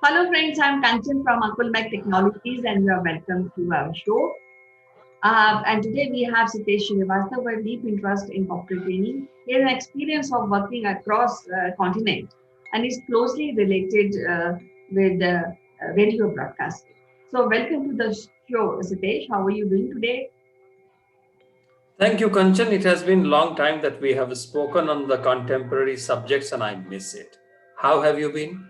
Hello friends, I'm Kanchan from Akulmach Technologies and you are welcome to our show. And today we have Sitesh Srivastava with deep interest in corporate training. He has an experience of working across continent and is closely related with radio broadcasting. So welcome to the show, Sitesh. How are you doing today? Thank you, Kanchan. It has been a long time that we have spoken on the contemporary subjects and I miss it. How have you been?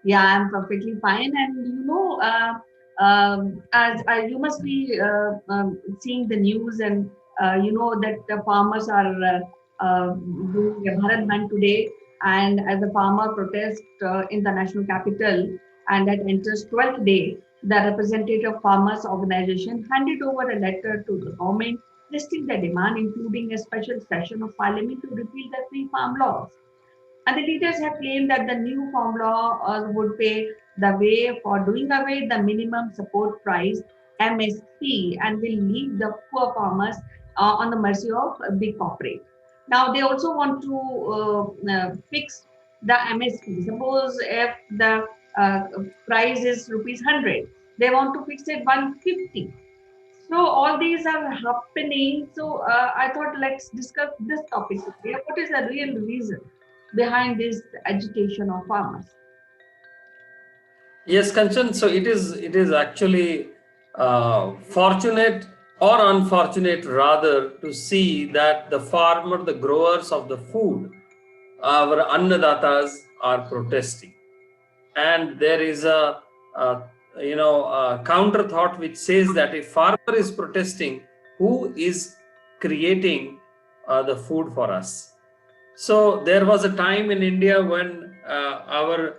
Yeah, I'm perfectly fine. And as you must be seeing the news, and you know that the farmers are doing a Bharat Band today, and as a farmer protest in the national capital, and that enters 12th day, the representative farmers organization handed over a letter to the government listing their demand, including a special session of parliament to repeal the three farm laws. And the leaders have claimed that the new farm law would pave the way for doing away the minimum support price MSP and will leave the poor farmers on the mercy of big corporate. Now they also want to fix the MSP. Suppose if the uh, price is rupees 100, they want to fix it 150. So all these are happening. So I thought let's discuss this topic today. What is the real reason behind this agitation of farmers? Yes, Kanchan. So it is actually fortunate or unfortunate rather to see that the farmer, the growers of the food, our annadatas are protesting. And there is a counter thought which says that if farmer is protesting, who is creating the food for us? So there was a time in India when our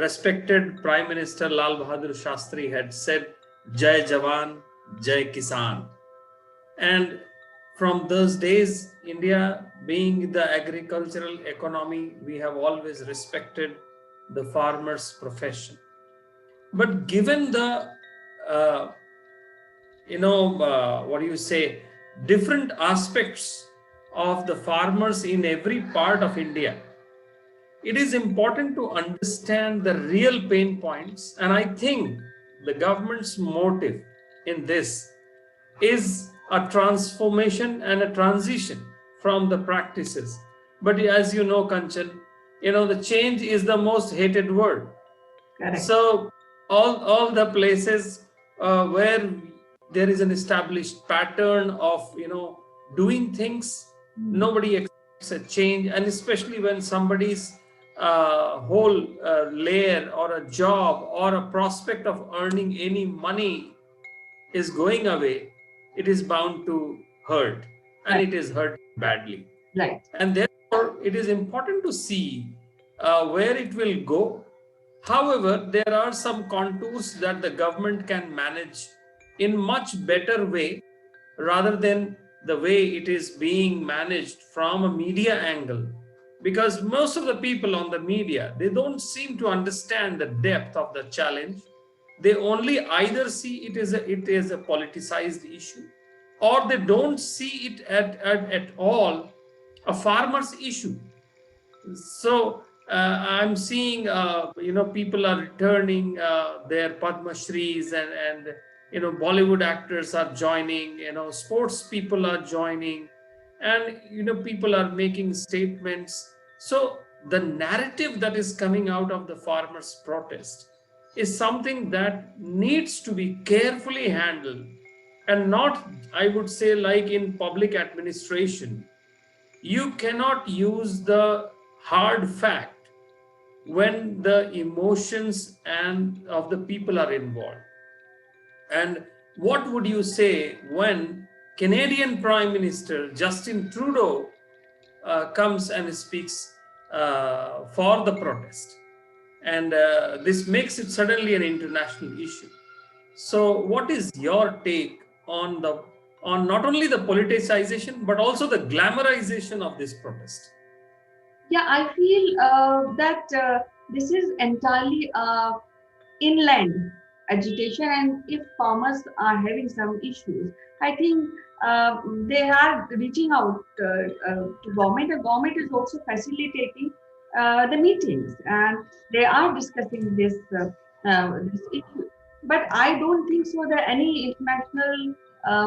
respected Prime Minister Lal Bahadur Shastri had said, Jai Jawan, Jai Kisan. And from those days, India being the agricultural economy, we have always respected the farmer's profession. But given the, uh, what do you say, different aspects of the farmers in every part of India, it is important to understand the real pain points. And I think the government's motive in this is a transformation and a transition from the practices. But as you know, Kanchan, the change is the most hated word. Correct. So all the places where there is an established pattern of doing things, Mm. nobody expects a change, and especially when somebody's whole layer or a job or a prospect of earning any money is going away, it is bound to hurt, and Right. it is hurt badly. Right. And therefore, it is important to see where it will go. However, there are some contours that the government can manage in much better way rather than the way it is being managed from a media angle. Because most of the people on the media, they don't seem to understand the depth of the challenge. They only either see it is a politicized issue, or they don't see it at all a farmer's issue. So I'm seeing, people are returning their Padma Shris, and Bollywood actors are joining, sports people are joining, and people are making statements. So the narrative that is coming out of the farmers' protest is something that needs to be carefully handled, and not, I would say, like in public administration, you cannot use the hard fact when the emotions and of the people are involved. And what would you say when Canadian Prime Minister Justin Trudeau comes and speaks for the protest? And this makes it suddenly an international issue. So, what is your take on not only the politicization but also the glamorization of this protest? Yeah, I feel that this is entirely inland agitation, and if farmers are having some issues, I think they are reaching out to government, and government is also facilitating the meetings, and they are discussing this. this issue. But I don't think so that any international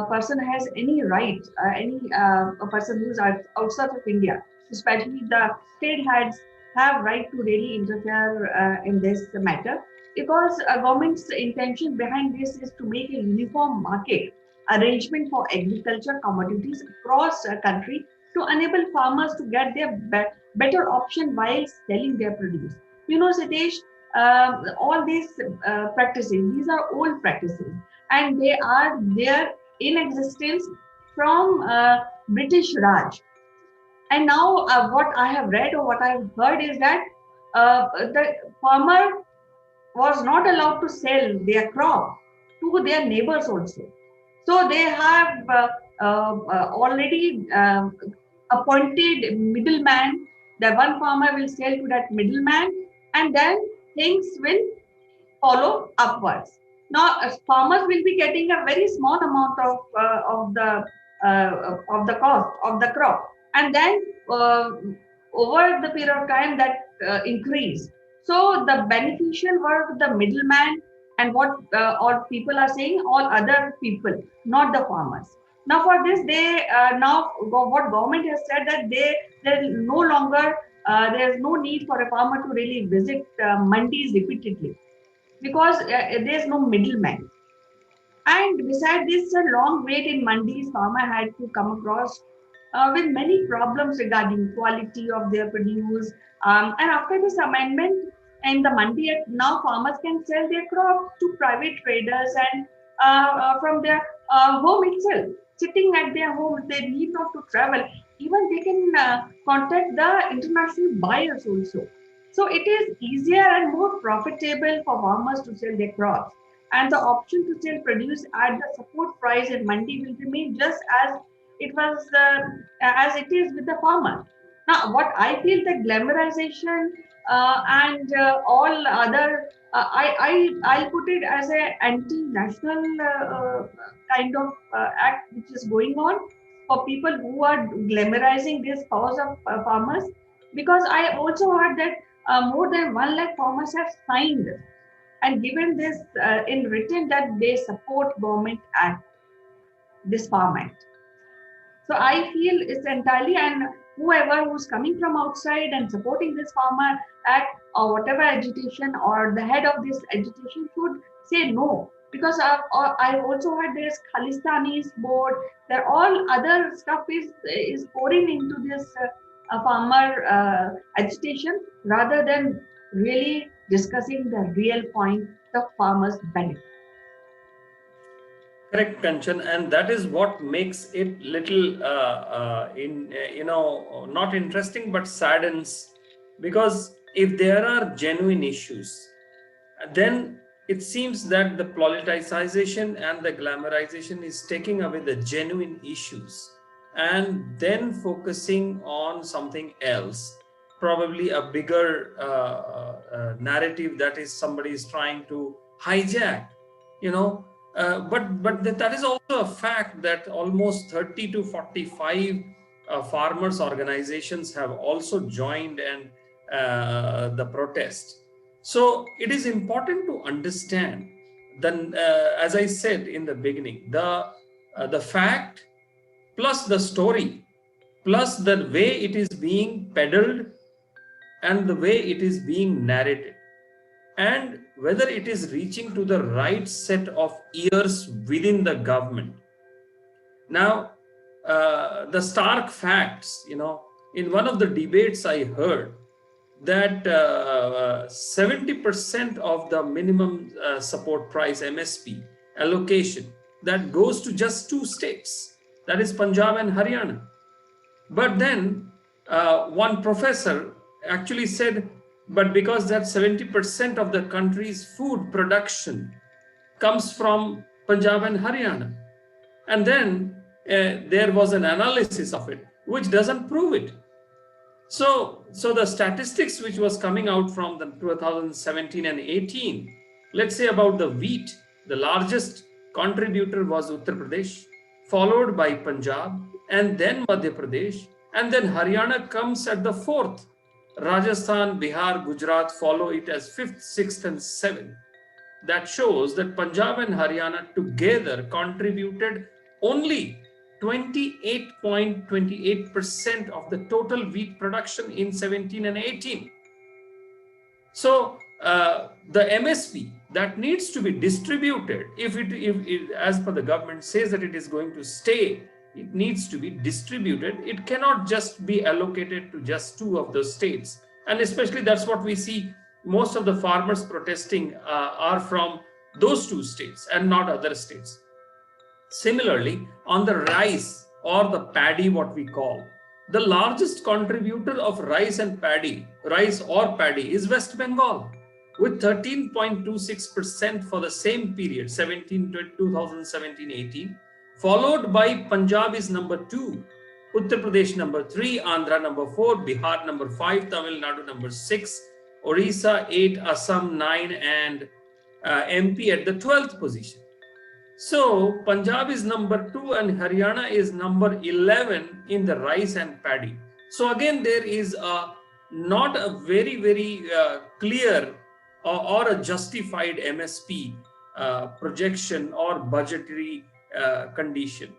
person has any right, any a person who's outside of India, especially the state heads, have right to really interfere in this matter, because government's intention behind this is to make a uniform market arrangement for agriculture commodities across a country to enable farmers to get their better option while selling their produce. You know, Sitesh, all these practices, these are old practices, and they are there in existence from British Raj. And now, what I have read or what I have heard is that the farmer was not allowed to sell their crop to their neighbors also. So they have already appointed middleman. The one farmer will sell to that middleman, and then things will follow upwards. Now, farmers will be getting a very small amount of the cost of the crop, and then over the period of time that increase. So the beneficial were the middleman, and what all people are saying, all other people, not the farmers. Now, for this, they now what government has said that there no longer there's no need for a farmer to really visit mandis repeatedly, because there's no middleman. And besides this, a long wait in mandis, farmer had to come across with many problems regarding quality of their produce. And after this amendment in the mandi act, now farmers can sell their crops to private traders and from their home itself, sitting at their home. They need not to travel. Even they can contact the international buyers also. So it is easier and more profitable for farmers to sell their crops, and the option to sell produce at the support price in mandi will remain just as it is with the farmer. Now, what I feel, the glamorization and all other, I'll put it as a anti-national kind of act which is going on for people who are glamorizing this cause of farmers. Because I also heard that more than 1 lakh farmers have signed and given this in written that they support government act, this farm act. So I feel it's entirely, and whoever who's coming from outside and supporting this farmer act or whatever agitation, or the head of this agitation should say no. Because I've also heard there's Khalistanis board, there all other stuff is pouring into this farmer agitation, rather than really discussing the real point, the farmer's benefit. Correct, Kanchan, and that is what makes it little in not interesting but saddens, because if there are genuine issues, then it seems that the politicization and the glamorization is taking away the genuine issues and then focusing on something else, probably a bigger narrative that is somebody is trying to hijack, you know. But that is also a fact that almost 30 to 45 farmers organizations have also joined and the protest. So it is important to understand then, as I said in the beginning, the fact plus the story plus the way it is being peddled and the way it is being narrated, and whether it is reaching to the right set of ears within the government. Now, the stark facts, in one of the debates I heard that 70% of the minimum support price MSP allocation that goes to just two states, that is Punjab and Haryana. But then one professor actually said, but because that 70% of the country's food production comes from Punjab and Haryana. And then there was an analysis of it, which doesn't prove it. So the statistics which was coming out from the 2017 and 18, let's say about the wheat, the largest contributor was Uttar Pradesh, followed by Punjab, and then Madhya Pradesh, and then Haryana comes at the fourth. Rajasthan, Bihar, Gujarat follow it as fifth, sixth, and seventh. that shows that Punjab and Haryana together contributed only 28.28% of the total wheat production in 17 and 18. So the MSP that needs to be distributed, if as per the government says that it is going to stay, it needs to be distributed. It cannot just be allocated to just two of those states. And especially that's what we see. Most of the farmers protesting are from those two states and not other states. Similarly, on the rice or the paddy, what we call, the largest contributor of rice and paddy, rice or paddy, is West Bengal with 13.26% for the same period, 2017-18, followed by Punjab is number 2, Uttar Pradesh number 3, Andhra number 4, Bihar number 5, Tamil Nadu number 6, Orissa 8, Assam 9, and MP at the 12th position. So Punjab is number 2 and Haryana is number 11 in the rice and paddy. So again, there is not a very clear or a justified MSP projection or budgetary condition.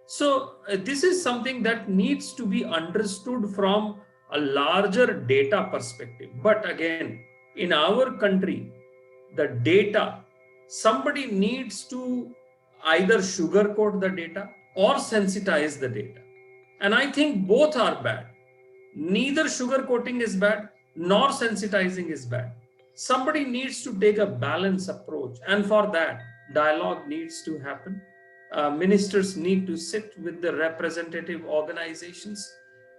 So this is something that needs to be understood from a larger data perspective. But again, in our country, the data, somebody needs to either sugarcoat the data or sensitize the data. And I think both are bad. Neither sugarcoating is bad, nor sensitizing is bad. Somebody needs to take a balanced approach. And for that, dialogue needs to happen. Ministers need to sit with the representative organizations,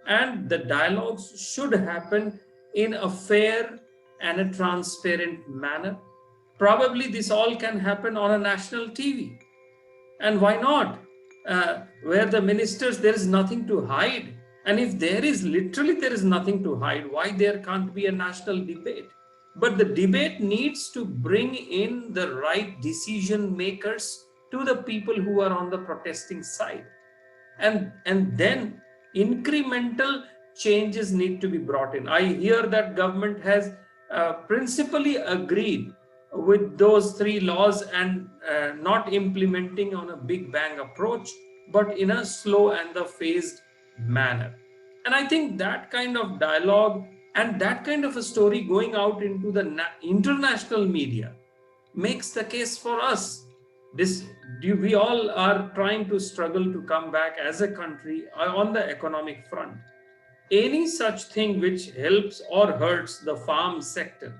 and the dialogues should happen in a fair and a transparent manner. Probably this all can happen on a national TV. And why not? Where the ministers, there is nothing to hide. And if there is nothing to hide, why there can't be a national debate? But the debate needs to bring in the right decision makers to the people who are on the protesting side. And then incremental changes need to be brought in. I hear that government has principally agreed with those 3 laws and not implementing on a big bang approach, but in a slow and the phased manner. And I think that kind of dialogue and that kind of a story going out into the international media makes the case for us. We all are trying to struggle to come back as a country on the economic front. Any such thing which helps or hurts the farm sector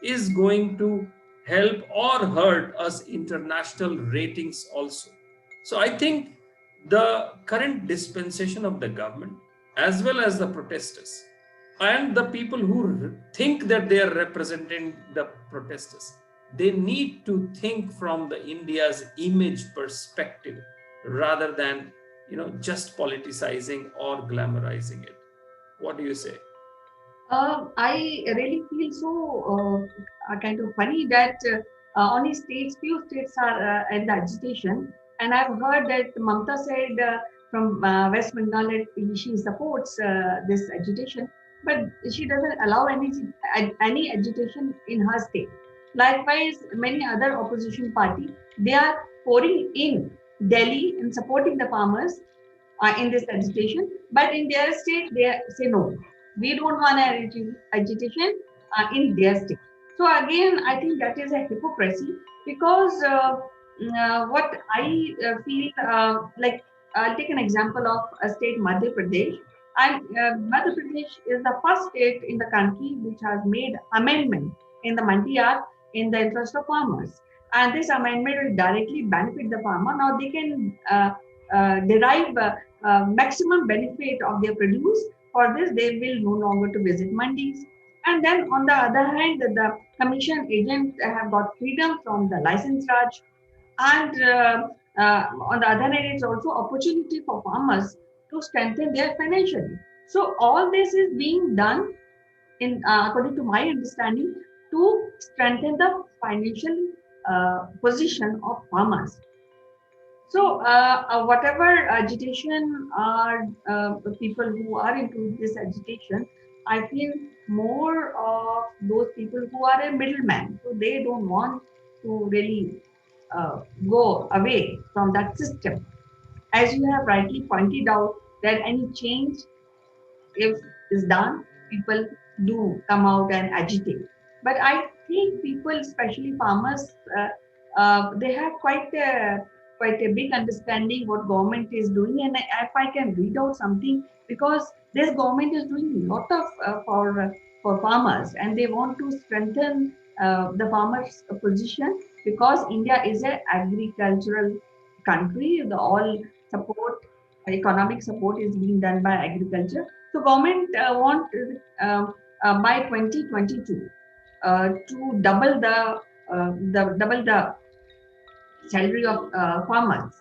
is going to help or hurt us international ratings also. So I think the current dispensation of the government, as well as the protesters and the people who think that they are representing the protesters, they need to think from the India's image perspective rather than just politicizing or glamorizing it. What do you say? I really feel so kind of funny that only few states are in the agitation. And I've heard that Mamta said from West Bengal that she supports this agitation, but she doesn't allow any agitation in her state. Likewise, many other opposition parties, they are pouring in Delhi and supporting the farmers in this agitation, but in their state, they say no, we don't want agitation in their state. So again, I think that is a hypocrisy because what I feel like, I'll take an example of a state, Madhya Pradesh. And Madhya Pradesh is the first state in the country which has made amendment in the Mandi Act in the interest of farmers. And this amendment will directly benefit the farmer. Now they can derive maximum benefit of their produce. For this, they will no longer to visit mandis. And then on the other hand, the commission agents have got freedom from the license raj. And on the other hand, it's also opportunity for farmers to strengthen their financially. So all this is being done in, according to my understanding, to strengthen the financial position of farmers. So, whatever agitation are people who are into this agitation, I feel more of those people who are a middleman. So they don't want to really go away from that system. As you have rightly pointed out, that any change, if is done, people do come out and agitate. But I think people, especially farmers, they have quite a big understanding what government is doing. And if I can read out something, because this government is doing a lot of for farmers, and they want to strengthen the farmers' position, because India is an agricultural country. The all support, economic support is being done by agriculture. So government want by 2022 to double the salary of farmers.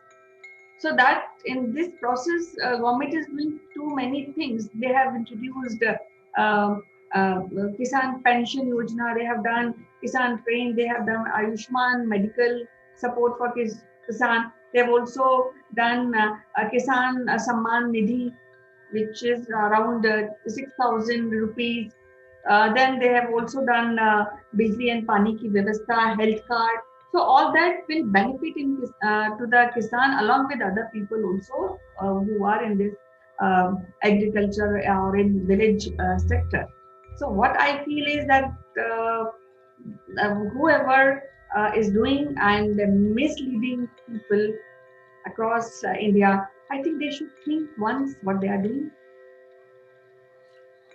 So that in this process, government is doing too many things. They have introduced Kisan Pension Yojana. They have done Kisan Train. They have done Ayushman medical support for Kisan. They have also done Kisan Samman Nidhi, which is around 6,000 rupees. Then they have also done Bijli and Pani ki Vyavastha, health card. So all that will benefit to the Kisan, along with other people also who are in this agriculture or in village sector. So what I feel is that whoever is doing and misleading people across India, I think they should think once what they are doing.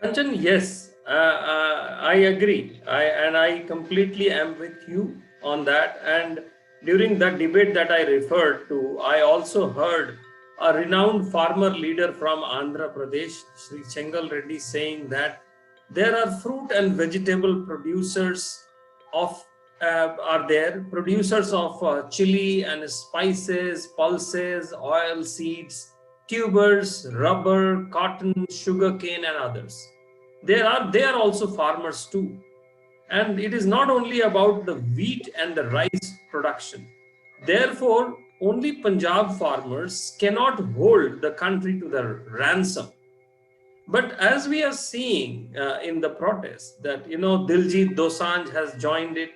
Kanchan, yes, I agree. I completely am with you on that. And during that debate that I referred to, I also heard a renowned farmer leader from Andhra Pradesh, Sri Chengal Reddy, saying that there are fruit and vegetable producers of are there producers of chili and spices, pulses, oil seeds, tubers, rubber, cotton, sugarcane, and others. They are also farmers too. And it is not only about the wheat and the rice production. Therefore, only Punjab farmers cannot hold the country to the ransom. But as we are seeing in the protest, that Diljit Dosanjh has joined it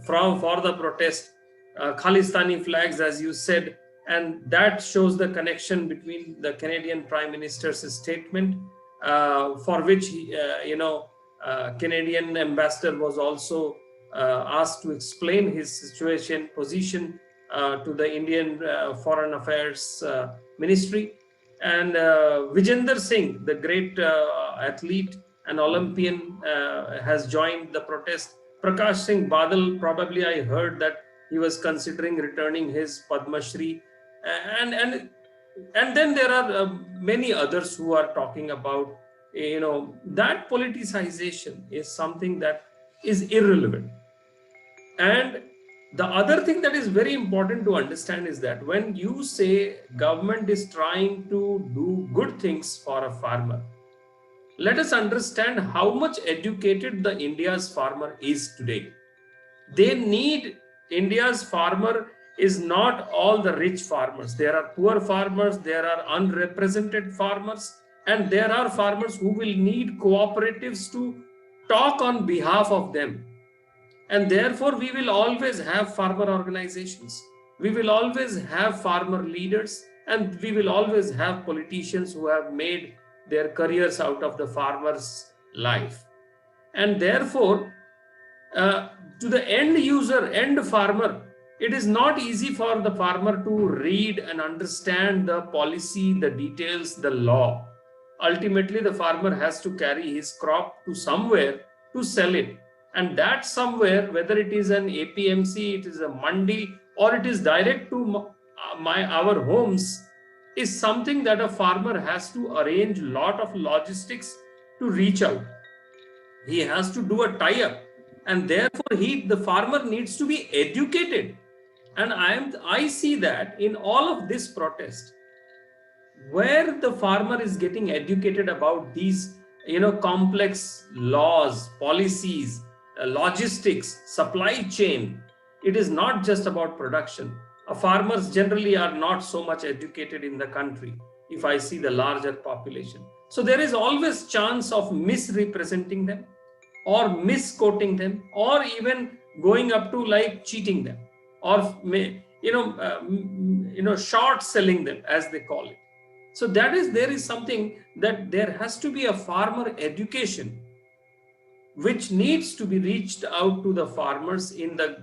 from for the protest, Khalistani flags, as you said, and that shows the connection between the Canadian Prime Minister's statement, for which Canadian ambassador was also asked to explain his situation position to the Indian Foreign Affairs Ministry. And Vijender Singh, the great athlete and Olympian, has joined the protest. Prakash Singh Badal, probably I heard that he was considering returning his Padma Shri. And, and, and then there are many others who are talking about, that politicization is something that is irrelevant. And the other thing that is very important to understand is that when you say government is trying to do good things for a farmer, let us understand how much educated the India's farmer is today. They need India's farmer is not all the rich farmers. There are poor farmers, there are unrepresented farmers, and there are farmers who will need cooperatives to talk on behalf of them. And therefore, we will always have farmer organizations. We will always have farmer leaders, and we will always have politicians who have made their careers out of the farmer's life. And therefore, to the end user, end farmer, it is not easy for the farmer to read and understand the policy, the details, the law. Ultimately, the farmer has to carry his crop to somewhere to sell it. And that somewhere, whether it is an APMC, it is a mandi, or it is direct to our homes, is something that a farmer has to arrange a lot of logistics to reach out. He has to do a tie-up, and therefore the farmer needs to be educated. And I see that in all of this protest, where the farmer is getting educated about these complex laws, policies, logistics, supply chain. It is not just about production. Farmers generally are not so much educated in the country, if I see the larger population. So there is always chance of misrepresenting them, or misquoting them, or even going up to like cheating them, or short selling them, as they call it. So there is something that there has to be a farmer education which needs to be reached out to the farmers in the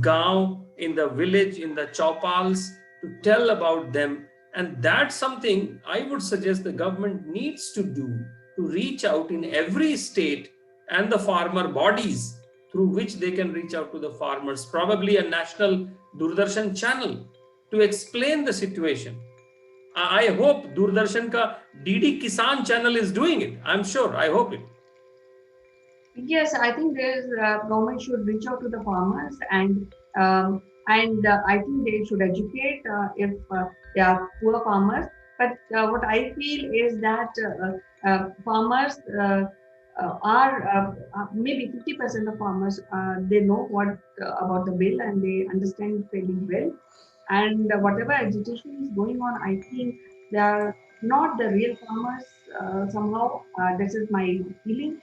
gaon, in the village, in the chopals, to tell about them. And that's something I would suggest the government needs to do, to reach out in every state, and the farmer bodies through which they can reach out to the farmers, probably a national Doordarshan channel, to explain the situation. I hope Doordarshan ka DD Kisan channel is doing it. I'm sure. I hope it. Yes, I think there's government should reach out to the farmers, and I think they should educate if they are poor farmers. But what I feel is that farmers are maybe 50% of farmers, they know what about the bill and they understand fairly well. And whatever agitation is going on, I think they are not the real farmers somehow. This is my feeling.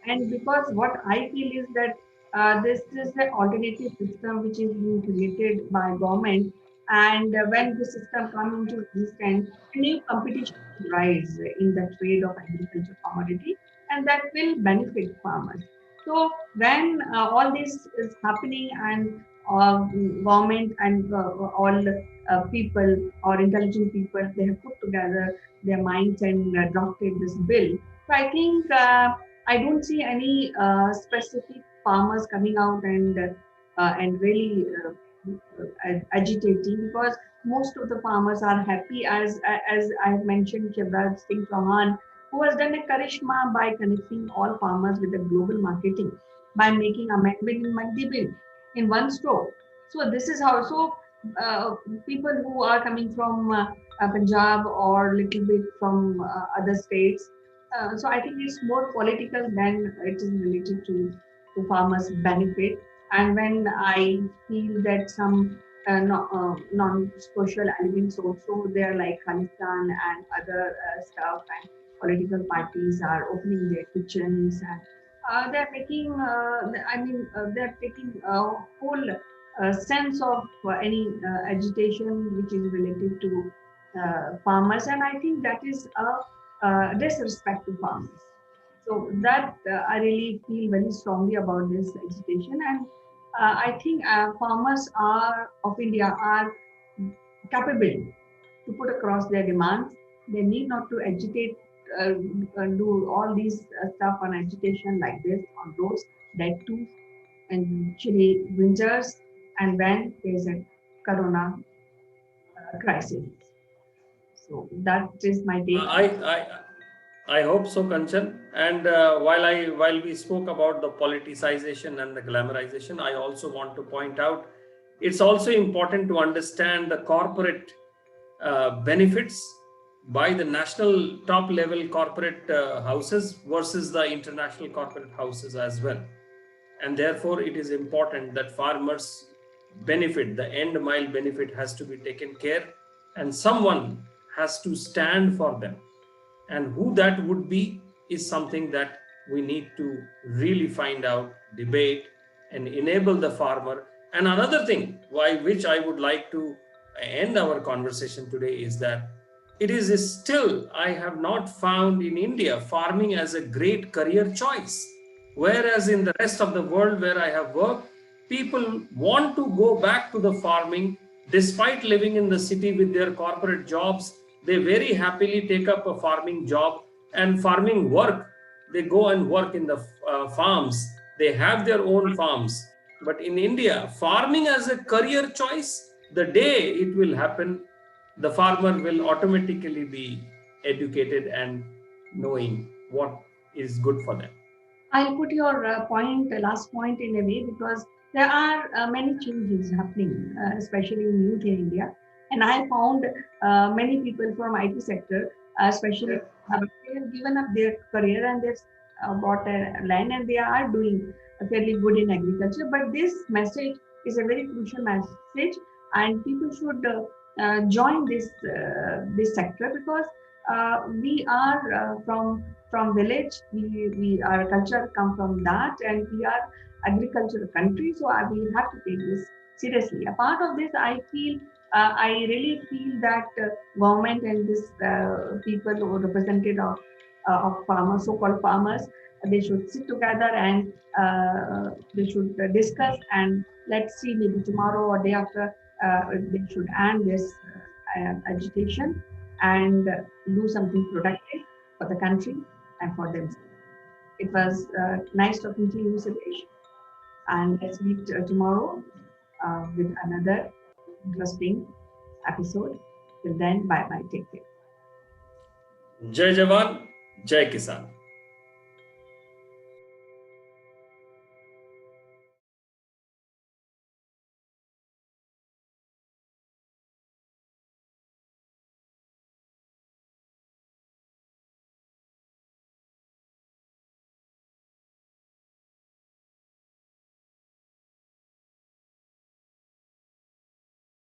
And because what I feel is that this is the alternative system which is being created by government, and when the system come into existence, a new competition will rise in the trade of agriculture commodity, and that will benefit farmers. So when all this is happening, and government and all people or intelligent people, they have put together their minds and drafted this bill. So I think. I don't see any specific farmers coming out and really agitating, because most of the farmers are happy, as I have mentioned Shivraj Singh Chauhan, who has done a charisma by connecting all farmers with the global marketing by making amendment in Mandi bill in one stroke. So this is how. So people who are coming from Punjab or little bit from other states, so I think it's more political than it is related to farmers' benefit. And when I feel that some non-social elements also there, like Khalistan and other stuff, and political parties are opening their kitchens, and they're making, they're taking a whole sense of any agitation which is related to farmers. And I think that is a disrespect to farmers. So that I really feel very strongly about this agitation, and I think farmers are of India are capable to put across their demands. They need not to agitate, do all these stuff on agitation like this on roads, that too, and chilly winters, and when there's a corona crisis. So that is my take. I hope so, Kanchan. And while we spoke about the politicization and the glamorization, I also want to point out it's also important to understand the corporate benefits by the national top level corporate houses versus the international corporate houses as well. And therefore, it is important that farmers benefit, the end mile benefit has to be taken care, and someone has to stand for them. And who that would be is something that we need to really find out, debate, and enable the farmer. And another thing why which I would like to end our conversation today is that it is still, I have not found in India farming as a great career choice. Whereas in the rest of the world where I have worked, people want to go back to the farming despite living in the city with their corporate jobs. They very happily take up a farming job and farming work. They go and work in the farms. They have their own farms. But in India, farming as a career choice, the day it will happen, the farmer will automatically be educated and knowing what is good for them. I'll put your last point in a way, because there are many changes happening, especially in youth in India. And I found many people from IT sector, especially they have given up their career and they've bought a land and they are doing fairly good in agriculture. But this message is a very crucial message, and people should join this sector, because we are from village. We our culture come from that, and we are agricultural country, so we have to take this seriously. A part of this, I really feel that government and this people who are represented of farmers, so-called farmers, they should sit together and they should discuss, and let's see, maybe tomorrow or day after, they should end this agitation and do something productive for the country and for themselves. It was nice talking to you, Suresh, and let's meet tomorrow with another interesting episode. Till then, bye bye. Take care. Jai Jawan, Jai Kisan.